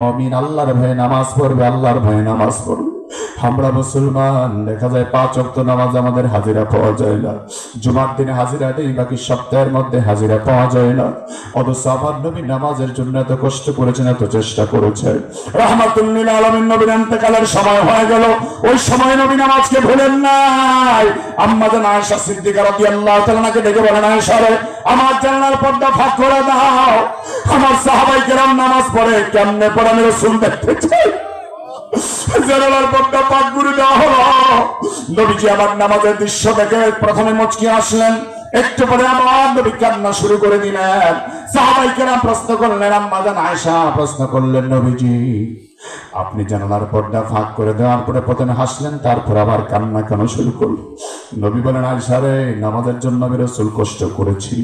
মুমিন আল্লাহর ভয়ে নামাজ পড়বে, আল্লাহর ভয়ে নামাজ পড়বে। আমরা মুসলমান, দেখা যায় 5 ওয়াক্ত নামাজ আমাদের হাজিরা পাওয়া যায় না। জুমার দিনে হাজিরা দেই, বাকি সপ্তাহের মধ্যে হাজিরা পাওয়া যায় না। অথচ আমার নবী নামাজের জন্য এত কষ্ট করেছেন, এত চেষ্টা করেছেন। রাহমাতুল লিল আলামিন নবীর ইন্তেকালের সময় হয়ে গেল, ওই সময় নবী নামাজকে ভুলেন নাই। আম্মা জান আয়েশা সিদ্দিকা রাদিয়াল্লাহু তাআলা নাকে ডেকে বলেন, আয়েশা রে, আমার জানলার পর্দা ফাঁক করে দাও, আমার সাহাবায়ে কেরাম নামাজ পড়ে কেমনে পড়ে আমি রাসূল দেখতে চাই। জানালার পর্দা পাক করে দেওয়া হলো। নবীজি আমার নামাজের দৃশ্য দেখে প্রথমে মুচকি আসলেন, একটু পরে আমার নবী কান্না শুরু করে দিলেন। সাহাবায়ে কেরাম প্রশ্ন করলেন, আম্মা জান আয়েশা প্রশ্ন করলেন, নবীজি আপনি জানালার পর্দা ফাঁক করে দেওয়ার পরে প্রথমে হাসলেন, তারপর আবার কান্না কেন শুরু করলেন? নবী বলেন, আয়েশা রে, নামাজের জন্য আমি রাসূল কষ্ট করেছি।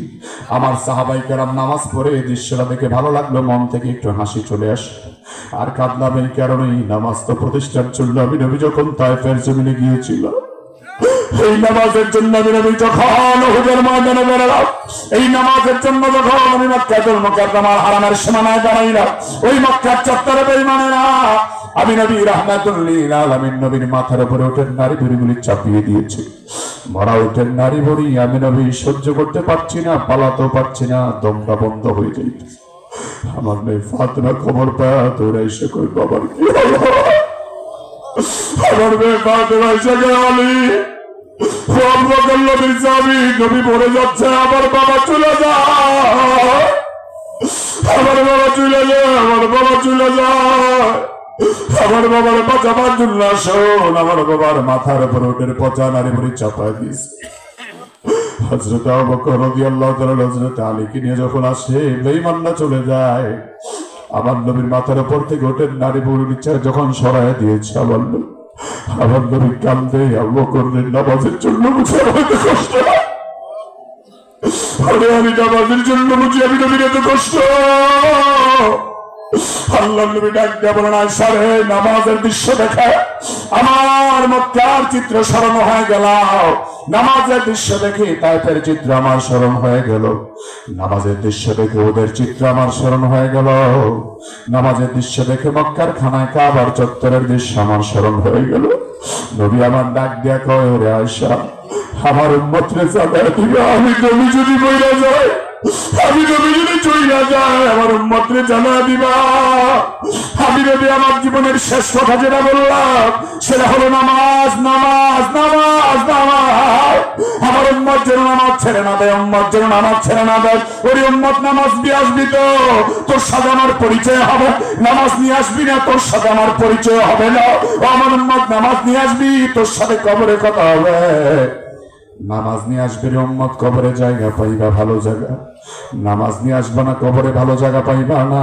আমার সাহাবায়ে কেরাম নামাজ পড়ে এই দৃশ্যটা দেখে ভালো লাগলো, মন থেকে একটু হাসি চলে আসে। আর কাঁদলাম এই কারণেই, নামাজ তো প্রতিষ্ঠার জন্য আমি নবী যখন তায়েফের জমিনে গিয়েছিলাম, এই নামাজের জন্য আমি নবী যখন উহুদের ময়দানে বেরোলাম, এই নামাজের জন্য যখন আমি মক্কাতুল মুকাররমার হারামের সীমানায় দাঁড়াইলাম, ওই মক্কার চত্বরে বেঈমানেরা আমি নবী রাহমাতুল লিল আলামিন নবীর মাথার উপরে উটের নারী ভুঁড়িগুলি চাপিয়ে দিয়েছি। মরা উটের নারী ভুঁড়ি আমি নবী সহ্য করতে পারছি না, পালাতেও পারছি না, দমটা বন্ধ হয়ে যাইতেছে। আমার মেয়ে ফাতেমা খবর পায় তোরা এসে কই, বাবার কি হলো? আমার মেয়ে ফাতেমা এসে গেলি নবী পড়ে যাচ্ছে, আমার বাবা চলে যায়, আমার বাবা চলে যায়, আমার বাবা চলে যায়, আমার বাবার বাঁচাবার জন্য শোন, আমার বাবার মাথার উপর উটের পচা নারী ভুঁড়ি চাপায় দিস। হযরত আবু বকর রাদিয়াল্লাহু তাআলা হযরত আলীকে নিয়ে যখন আসে, বেঈমানরা চলে যায়। আমার নবীর মাথার উপর থেকে উটের নারী ভুঁড়ি যখন সরায় দিয়েছে, আমার নবী কান্দে। আবু বকর নামাজের জন্য বুঝে আমাকে কষ্ট, আরে আমি নামাজের জন্য বুঝি আমি নবীর এত কষ্ট। আল্লাহ নবী ডাক দিয়ে বলেন, আয়েশা রে, নামাজের দৃশ্য দেখে আমার মক্কার চিত্র স্মরণ হয়ে গেল। নামাজের দৃশ্য দেখে তায়েফের চিত্র আমার স্মরণ হয়ে গেল, নামাজের দৃশ্য দেখে ওদের চিত্র আমার স্মরণ হয়ে গেল, নামাজের দৃশ্য দেখে মক্কার খানায় কাবার চত্বরের দৃশ্য আমার স্মরণ হয়ে গেল। নবী আমার ডাক দিয়া কয়, ওরে আয়েশা, আমার উম্মতরে জানায় দিবে, আমি নবী যদি বইরা যায়, আমি নবী যদি চইলা যায়, আমার উম্মতরে জানা দিবা। আমি নবী আমার জীবনের শেষ কথা যেটা বললাম সেটা হলো নামাজ, নামাজ, নামাজ, নামাজ। আমার উম্মত যেন নামাজ ছেড়ে না দেয়, উম্মত যেন নামাজ ছেড়ে না দেয়। ওই উম্মত নামাজ নিয়ে আসবি তো তোর সাথে আমার পরিচয় হবে, নামাজ নিয়ে আসবি না তোর সাথে আমার পরিচয় হবে না। আমার উম্মত নামাজ নিয়ে আসবি, তোর সাথে কবরে কথা হবে। নামাজ নিয়ে আসবে রে উম্মত, কবরে জায়গা পাইবা ভালো জায়গা। নামাজ নিয়ে আসবে না, কবরে ভালো জায়গা পাইবা না।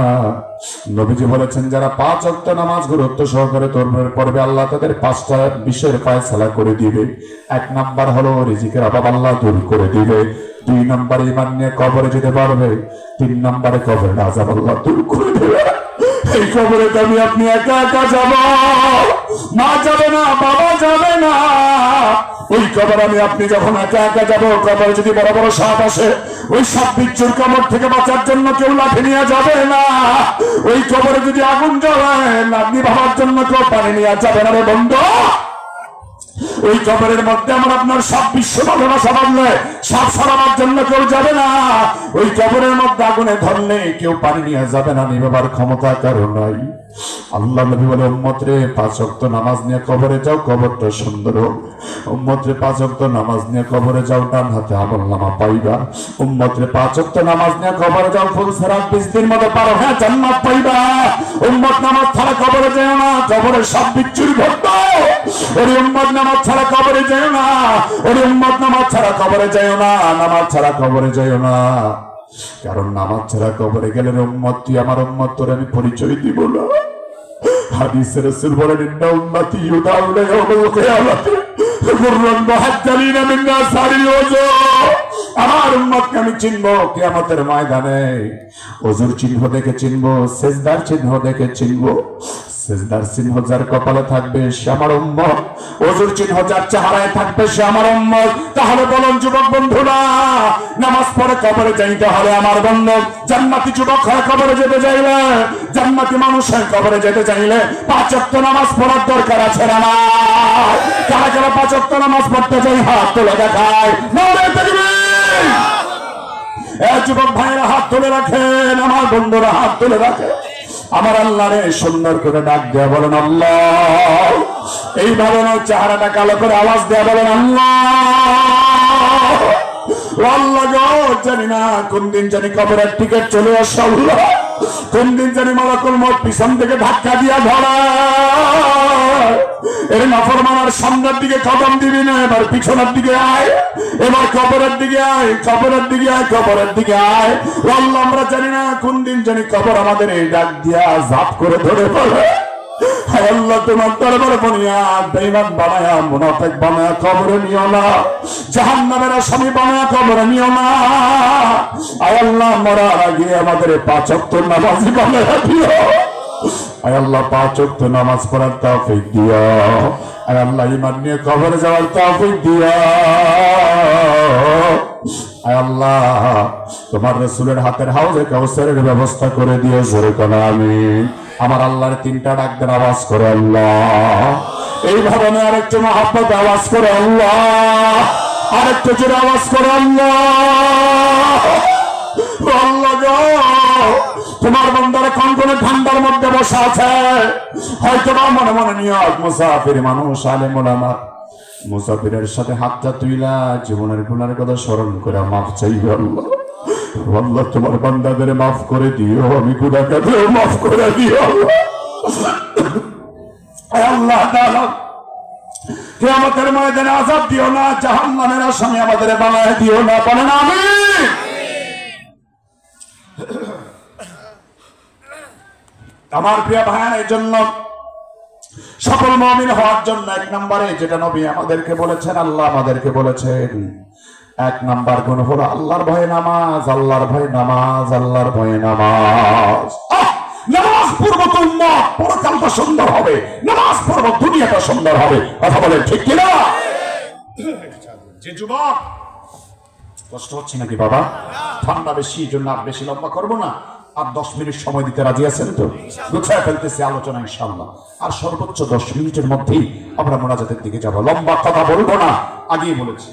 নবীজি বলেছেন, যারা 5 ওয়াক্ত নামাজ গুরুত্ব সহকারে পড়বে, আল্লাহ তাদের 5টা বিষয়ের ফয়সালা করে দিবে। 1 নাম্বার হলো রিজিকের অভাব আল্লাহ দূর করে দিবে। 2 নাম্বারে ঈমান নিয়ে কবরে যেতে পারবে। 3 নাম্বারে কবরের আযাব আল্লাহ দূর করে দেবে। এই কবরে আমি আপনি একা একা যাব, মা যাবে না, বাবা যাবে না। ওই কবর আমি আপনি যখন একা একা যাবো, কবরে যদি বড় বড় সাপ আসে, ওই সাপ বিচ্ছুর কামড় থেকে বাঁচার জন্য কেউ লাঠি নিয়ে যাবে না। ওই কবরে যদি আগুন জ্বলে, আপনি ভাবার জন্য কেউ পানি নিয়ে যাবে না রে বন্ধু। ওই কবরের মধ্যে আমার আপনার সব বিশ্ব ভালোবাসা বাঁধলে সাপ সরাবার জন্য কেউ যাবে না। ওই কবরের মধ্যে আগুনে ধরলে কেউ পানি নিয়ে যাবে না, নিবার ক্ষমতা কারো নাই। আল্লাহ নবী বলে, উম্মত রে 5 ওয়াক্ত নামাজ নিয়ে কবরে যাও, কবরটা সুন্দর হোক। উম্মত রে 5 ওয়াক্ত নামাজ নিয়ে কবরে যাও, ডান হাতে আমলনামা পাইবা। উম্মত রে 5 ওয়াক্ত নামাজ নিয়ে কবরে যাও, ফুল সিরাত 20 দিন মতো পারো, হ্যাঁ জান্নাত পাইবা। উম্মত নামাজ ছাড়া কবরে যেও না, কবরে সব বিচ্ছুর ভর্ত। ওরে উম্মত নামাজ ছাড়া কবরে যেও না, ওরে উম্মত নামাজ ছাড়া কবরে যেও না, নামাজ ছাড়া কবরে যেও না। কারণ নামাজ ছাড়া কবরে গেলে উম্মত, তুই আমার উম্মত, তোর আমি পরিচয় দিব না। হাদিসে রাসূল বলেন, ইন্না উম্মতি ইউদাউনা ইয়াওমাল কিয়ামাতি গুররান মুহাজ্জালিনা মিন নাসারিল ওযু। আমার উম্মতকে আমি চিনবো কিয়ামতের ময়দানে, ওযুর চিহ্ন দেখে চিনবো, সিজদার চিহ্ন দেখে চিনবো। সিজদার চিহ্ন যার কপালে থাকবে সে আমার উম্মত, ওযুর চিহ্ন যার চেহারায় থাকবে সে আমার উম্মত। তাহলে বলুন যুবক বন্ধুরা, নামাজ পড়ে কবরে যাইতে হবে আমার বন্ধু। জান্নাতি যুবক হয়ে কবরে যেতে চাইলে, জান্নাতি মানুষ হয়ে কবরে যেতে চাইলে 5 ওয়াক্ত নামাজ পড়ার দরকার আছে না? কারা কারা 5 ওয়াক্ত নামাজ পড়তে চাই হাত তুলে দেখায়। নারে তাকবীর! যুবক ভাইরা হাত তুলে রাখেন, আমার বন্ধুরা হাত তুলে রাখে। আমার আল্লাহরে সুন্দর করে ডাক দেয়া বলেন আল্লাহ। এইভাবে চেহারাটা কালো করে আওয়াজ দেয়া বলেন আল্লাহ। আল্লাহ গো, জানি না কোন দিন জানি কবরের টিকিট চলে আসে আল্লাহ, কোন দিন জানি মালাকুল মউত পিছন থেকে ধাক্কা দিয়া ধরে। এর নাফরমানের সামনের দিকে কদম দিবি না, এবার পিছনের দিকে আয়, এবার কবরের দিকে আয়, কবরের দিকে আয়, কবরের দিকে আয়। আল্লাহ আমরা জানি না কোন দিন জানি কবর আমাদের এই ডাক দিয়া জাপ করে ধরে বলে, হায় আল্লাহ তোমার দরবারে বুনিয়াদ বেঈমান বানায়া, মুনাফিক বানায়া কবরে নিও না, জাহান্নামের আসামি বানায়া কবরে নিও না। আয় আল্লাহ মরার আগে আমাদের 5 ওয়াক্ত নামাজি বানায়া দিও। আয় আল্লাহ 5 ওয়াক্ত নামাজ পড়ার তৌফিক দিও। আয় আল্লাহ ঈমান নিয়ে কবরে যাওয়ার তৌফিক দিও। আয় আল্লাহ তোমার রাসূলের হাতের হাউজে কাউসারের ব্যবস্থা করে দিও। জোরে কোন আমিন। আমার আল্লাহর 3টা ডাক দেন, আওয়াজ করে আল্লাহ। এই ভাবনা আরেকটু মহব্বত আওয়াজ করে আল্লাহ, আরেকটু জোরে আওয়াজ করে আল্লাহ। আল্লাহ গো, তোমার বান্দারা কনকনে ঠান্ডার মধ্যে বসে আছে, হয়তো বা মনে মনে নিয়ত মুসাফির মানুষ, আলেম ওলামা মুসাফিরের সাথে হাতটা তুইলা জীবনের গুনার কথা স্মরণ করে মাফ চাইবে আল্লাহ। আল্লাহ তোমার বান্দাদের মাফ করে দিও, আমি গুনাহগারদের মাফ করে দিও আল্লাহ তাআলা। কিয়ামতের ময়দানে আযাব দিও না, জাহান্নামের আসামি আমাদের বানায় দিও না, বলেন আমিন। আমার প্রিয় ভাইয়ের, এই জন্য সকল মুমিন হওয়ার জন্য 1 নম্বরে যেটা নবী আমাদেরকে বলেছেন, আল্লাহ আমাদেরকে বলেছেন, 1 নম্বর গুণ হলো আল্লাহর ভয়ে নামাজ, আল্লাহর ভয়ে নামাজ, আল্লাহর ভয়ে নামাজ। নামাজ পড়বো তো উম্মত পরকালটা সুন্দর হবে, নামাজ পড়বো দুনিয়াটা সুন্দর হবে। কথা বলেন ঠিক কিনা? যে যুবক কষ্ট হচ্ছে নাকি বাবা? ঠান্ডা বেশি, জন্য আর বেশি লম্বা করবো না। আর 10 মিনিট সময় দিতে রাজি আছেন তো? গুছায় ফেলতেছি আলোচনা ইনশাআল্লাহ। আর সর্বোচ্চ 10 মিনিটের মধ্যেই আমরা মোনাজাতের দিকে যাব। লম্বা কথা বলবো না, আগেই বলেছি।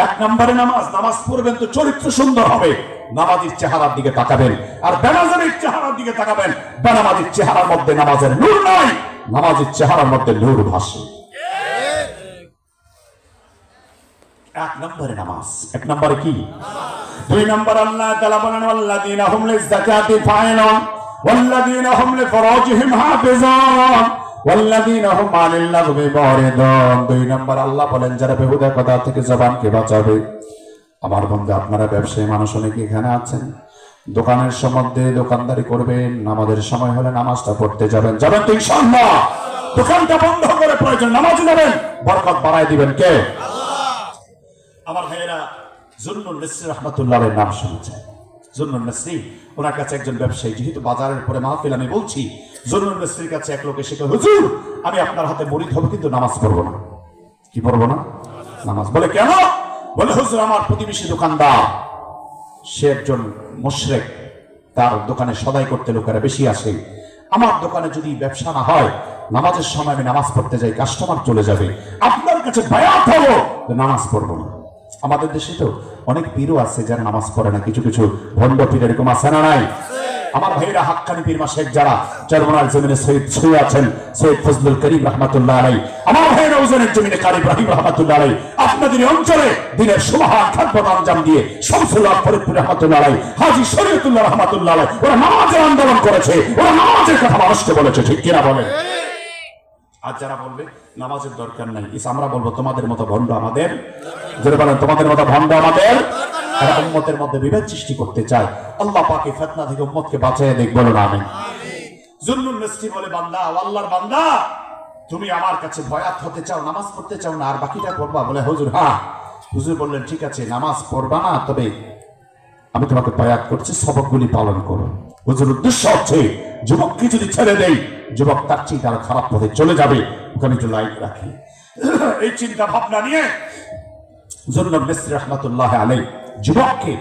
1 নম্বরে নামাজ। নামাজ পড়বেন তো চরিত্র সুন্দর হবে, নামাজের চেহারার দিকে তাকাবেন। আর বেনামাজের চেহারার দিকে তাকাবেন, বেনামাজের চেহারার মধ্যে নামাজের নূর নাই, নামাজের চেহারার মধ্যে নূর ভাসে। 1 নম্বরে নামাজ। 1 নম্বরে কি? 2 নম্বর আল্লাহ তাআলা বলেন ওয়াল্লাযীনা হুম লিয-যাকাতি ফাইলুন ওয়াল্লাযীনা হুম লিফুরুজিহিম হাফিজুন ওয়াল্লাযীনা হুম আনিল লাগবি মুরিদুন। 2 নম্বর আল্লাহ বলেন যারা বেহুদা কথা থেকে জবানকে বাঁচাবে। আমার বন্ধু, আপনারা ব্যবসায়ী মানুষ অনেকে এখানে আছেন, দোকানের সম্বন্ধে দোকানদারি করবেন, নামাজের সময় হলে নামাজটা পড়তে যাবেন। যাবেন তো ইনশাআল্লাহ? দোকানটা বন্ধ করে প্রয়োজন নামাজে যাবেন, বরকত বাড়ায় দিবেন কে? আল্লাহ। আমার ভাইয়েরা, জুন্নুন নসরি রাহমাতুল্লাহর নাম শুনেছেন? জুন্নুন নসরি, ওনার কাছে একজন ব্যবসায়ী, যেহেতু বাজারের পরে মাহফিল আমি বলছি, জুন্নুন নসরির কাছে এক লোক এসে কয়, হুজুর আমি আপনার হাতে মুরিদ হব, কিন্তু নামাজ পড়বো না। কি পড়বো না? নামাজ। বলে কেন? বলে হুজুর আমার প্রতিবেশী দোকানদার, সে একজন মুশরিক, তার দোকানে সদাই করতে লোকেরা বেশি আসে, আমার দোকানে যদি ব্যবসা না হয়, নামাজের সময় আমি নামাজ পড়তে যাই, কাস্টমার চলে যাবে, আপনার কাছে বায়াত হবো নামাজ পড়বো না। আমাদের দেশে তো অনেক পীরও আছে যারা নামাজ পড়ে না, কিছু কিছু ভণ্ড পীর এরকম আছে না নাই? আমার ভাইরা হাক্কানি পীর মাশায়েখ যারা চরমনার জমিনে শহীদ শুয়ে আছেন, সৈয়দ ফজলুল করিম রাহমাতুল্লাহ আলাইহি, আমার ভাইরা ওজনের জমিনে কারি ইব্রাহিম রাহমাতুল্লাহ আলাইহি, আপনাদের অঞ্চলে দিনের সুবহান খাদমত আঞ্জাম দিয়ে শামসুল হক ফরিদপুর রাহমাতুল্লাহ আলাইহি, হাজী শরীয়তুল্লাহ রাহমাতুল্লাহ আলাইহি, ওরা নামাজের আন্দোলন করেছে, ওরা নামাজের কথা মানুষকে বলেছে, ঠিক কিনা বলেন? আর যারা বলবে নামাজের দরকার নাই, আমরা বলবো তোমাদের মতো ভণ্ড আমাদের, যারা বলেন তোমাদের মতো ভণ্ড আমাদের, তারা উম্মতের মধ্যে বিভেদ সৃষ্টি করতে চায়। আল্লাহ পাক এই ফিতনা থেকে উম্মতকে বাঁচিয়ে দেখ, বলুন আমিন। জুন্নুন নসরি বলে, বান্দা, আল্লাহর বান্দা, তুমি আমার কাছে বয়াত হতে চাও, নামাজ পড়তে চাও না, আর বাকিটা করবা? বলে হুজুর হ্যাঁ। হুজুর বললেন ঠিক আছে, নামাজ পড়বা না, তবে আমি তোমাকে বয়াত করছি সবকগুলি পালন করো। হুজুর উদ্দেশ্য হচ্ছে যুবককে যদি ছেড়ে দেই, যুবক তার চেয়ে তার খারাপ পথে চলে যাবে। ওখানে একটু লাইট রাখি। এই চিন্তা ভাবনা নিয়ে জুন্নুন মিসরি রাহমাতুল্লাহ আলাইহি যুবককে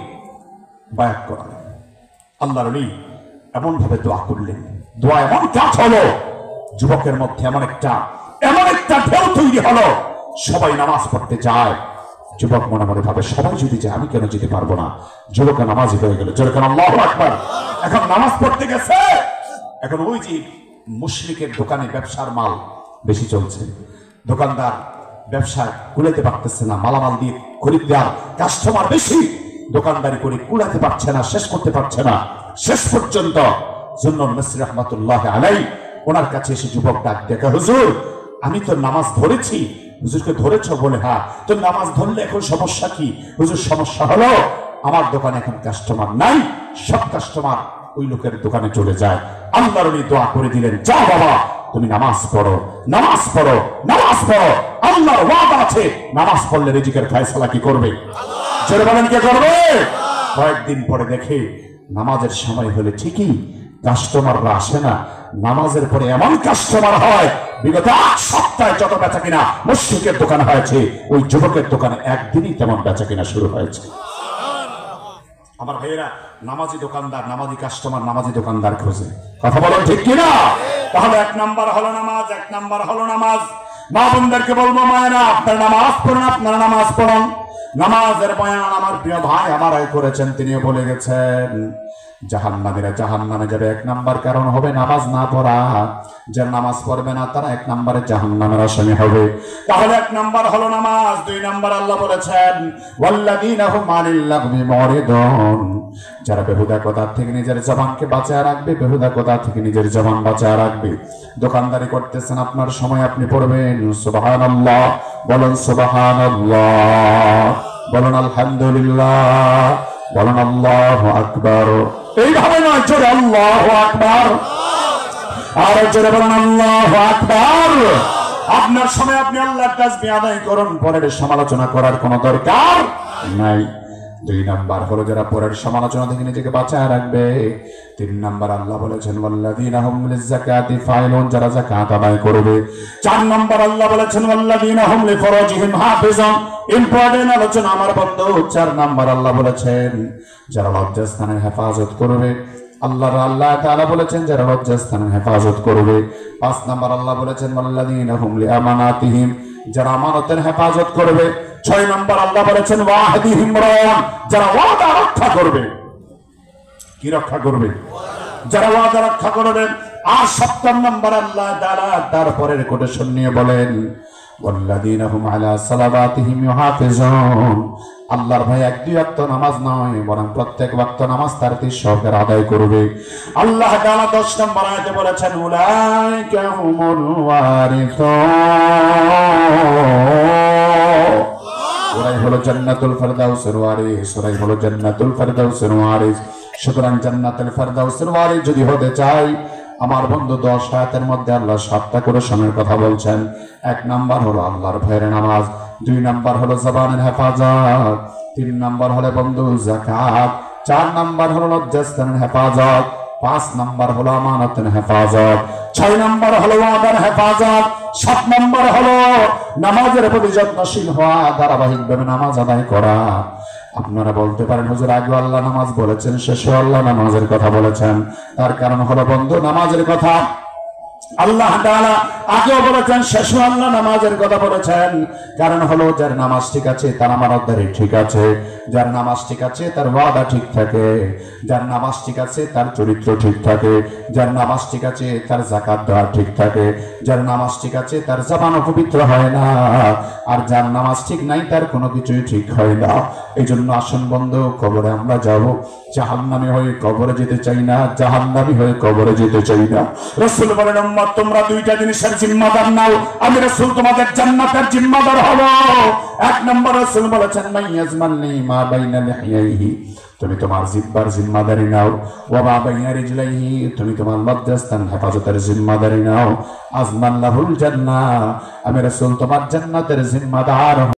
বায়াত করালেন। আল্লাহর ওলি এমন ভাবে দোয়া করলেন, দোয়া এমন কাজ হলো, যুবকের মধ্যে এমন একটা ঢেউ তৈরি হলো, সবাই নামাজ পড়তে যায়। যুবক মনে মনে ভাবে, সবাই যদি যায় আমি কেন যেতে পারবো না? যুবক নামাজি হয়ে গেল, যেরকম আল্লাহু আকবার। এখন নামাজ পড়তে গেছে, এখন ওই যে মুশরিকের দোকানে ব্যবসার মাল বেশি চলছে, দোকানদার ব্যবসা কুলাতে পারতেছে না, মালামাল দিয়ে খরিদ্দার কাস্টমার বেশি, দোকানদারি করে কুলাতে পারছে না, শেষ করতে পারছে না। শেষ পর্যন্ত জুন্নুন মিসরি রাহমাতুল্লাহ আলাইহি ওনার কাছে এসে যুবক ডাক দেখে, হুজুর আমি তো নামাজ ধরেছি। হুজুরকে ধরেছ বলে, হ্যাঁ। তো নামাজ ধরলে এখন সমস্যা কি? হুজুর সমস্যা হলো আমার দোকানে এখন কাস্টমার নাই, সব কাস্টমার ওই লোকের দোকানে চলে যায়। আল্লাহর ওলি দোয়া করে দিলেন, যাও বাবা তুমি নামাজ পড়ো, নামাজ পড়ো, নামাজ পড়ো। আল্লাহর ওয়াদা আছে, নামাজ পড়লে রিজিকের ফয়সালা কি করবে? জোরে বলেন কে করবে? কয়েকদিন পরে দেখে নামাজের সময় হলে ঠিকই কাস্টমাররা আসে না, নামাজের পরে এমন কাস্টমার হয়, বিগত 8 সপ্তাহে যত বেচা কিনা মুশরিকের দোকান হয়েছে, ওই যুবকের দোকানে একদিনই তেমন বেচা কিনা শুরু হয়েছে। আমার ভাইয়েরা, নামাজি দোকানদার, নামাজি কাস্টমার, নামাজি দোকানদার খোঁজে। কথা বলেন ঠিক কিনা? তাহলে 1 নাম্বার হলো নামাজ, 1 নাম্বার হলো নামাজ। মা বোনদেরকে বলবো, মায়েরা আপনার নামাজ পড়ুন, আপনারা নামাজ পড়ুন। নামাজের বয়ান আমার প্রিয় ভাই আমার করেছেন, তিনিও বলে গেছেন জাহান্নামীরা জাহান্নামে যাবে। 1 নাম্বার কারণ হবে নামাজ না পড়া। যারা নামাজ পড়বে না তারা 1 নম্বরে জাহান্নামের আসামি হবে। তাহলে 1 নাম্বার হলো নামাজ। 2 নাম্বার আল্লাহ বলেছেন ওয়াল্লাযীনা হুম আনিল লাগবি মুরিদুন, যারা বেহুদা কথা থেকে নিজের জবানকে বাঁচায় রাখবে, বেহুদা কথা থেকে নিজের জবান বাঁচায় রাখবে। দোকানদারি করতেছেন, আপনার সময় আপনি পড়বেন সুবহানাল্লাহ, বলেন সুবহানাল্লাহ, বলেন আলহামদুলিল্লাহ, বলেন আল্লাহু আকবার। এইভাবে নয়, জোরে আল্লাহু আকবার, আর জোরে বলেন আল্লাহু আকবার। আপনার সময় আপনি আল্লাহর তাসবিহ আদায় করুন, পরের সমালোচনা করার কোনো দরকার নাই। 2 নাম্বার হলো যারা পরের সমালোচনা থেকে নিজেকে বাঁচায় রাখবে। 3 নাম্বার আল্লাহ বলেছেন ওয়াল্লাযীনা হুম লিযাকাতি ফাইলুন, যারা যাকাত আদায় করবে। 4 নাম্বার আল্লাহ বলেছেন ওয়াল্লাযীনা হুম লিফুরুজিহিম হাফিজুন। ইম্পর্টেন্ট আলোচনা আমার বন্ধু। 4 নাম্বার আল্লাহ বলেছেন যারা লজ্জাস্থানের হেফাজত করবে। আল্লাহ তাআলা বলেছেন যারা লজ্জাস্থানের হেফাজত করবে। 5 নাম্বার আল্লাহ বলেছেন ওয়াল্লাযীনা হুম লিআমানাতিহিম, যারা আমানতের হেফাজত করবে। 6 নাম্বার আল্লাহ বলেছেন ওয়াহদিহিম রান, যারা ওয়াদা রক্ষা করবে। কি রক্ষা করবে? যারা ওয়াদা রক্ষা করবে। আর 7 নাম্বার আল্লাহ তাআলা তারপরের কোটেশন নিয়ে বলেন ওয়াল্লাযীনা হুম আলা সালাওয়াতিহিম ইউহাফিজুন। আল্লাহর ভাই 1-2 ওয়াক্ত নামাজ নয়, বরং প্রত্যেক ওয়াক্ত নামাজ তার সহকারে আদায় করবে। আল্লাহ তাআলা 10 নম্বর আয়াতে বলেছেন উলাইকা হুমুল ওয়ারিসুন, ওরাই হলো জান্নাতুল ফেরদাউসের ওয়ারিস, ওরাই হলো জান্নাতুল ফেরদাউসের ওয়ারিস। সুতরাং জান্নাতুল ফেরদাউসের ওয়ারিস যদি হতে চাই, আমার বন্ধু 10 আয়াতের মধ্যে আল্লাহ 7টা করে সময়ের কথা বলছেন। 1 নাম্বার হলো আল্লাহর ভয়ের নামাজ, 2 নাম্বার হলো জবানের হেফাজত, 3 নাম্বার হলো বন্ধু যাকাত, 4 নাম্বার হলো লজ্জাস্থানের হেফাজত, 5 নাম্বার হলো আমানতের হেফাজত, 6 নাম্বার হলো ওয়াদার হেফাজত, 7 নাম্বার হলো নামাজের প্রতি যত্নশীল হওয়া, ধারাবাহিকভাবে নামাজ আদায় করা। আপনারা বলতে পারেন হুজুর আগে আল্লাহ নামাজ বলেছেন, শেষে আল্লাহ নামাজের কথা বলেছেন। তার কারণ হলো বন্ধু নামাজের কথা আল্লাহ তাআলা আগেও বলেছেন, শেষে আল্লাহ নামাজের কথা বলেছেন। কারণ হলো যার নামাজ ঠিক আছে তার আমানতদারি ঠিক আছে, যার নামাজ ঠিক আছে তার ওয়াদা ঠিক থাকে, যার নামাজ ঠিক আছে তার চরিত্র ঠিক থাকে, যার নামাজ ঠিক আছে তার যাকাত দেওয়া ঠিক থাকে, যার নামাজ ঠিক আছে তার জবান পবিত্র হয় না, আর যার নামাজ ঠিক নাই তার কোনো কিছুই ঠিক হয় না। এই জন্য আসুন বন্ধু, কবরে আমরা যাব, জাহান্নামী হয়ে কবরে যেতে চাই না, জাহান্নামী হয়ে কবরে যেতে চাই না। রাসূল বলেন উম্মত তোমরা 2টা জিনিসের জিম্মাদার নাও, আমি রাসূল তোমাদের জান্নাতের জিম্মাদার হব। 1 নম্বর রাসূল বলেছেন মাইয়াজমাননি মা বাইনা লিহিয়াইহি, তুমি তোমার জিহ্বার জিম্মাদারি নাও, ওয়া মা বাইনা রিজলাইহি, তুমি তোমার লজ্জাস্থান হেফাজতের জিম্মাদারি নাও। আজমান লাহুল জান্নাহ, আমি রাসূল তোমার জান্নাতের জিম্মাদার।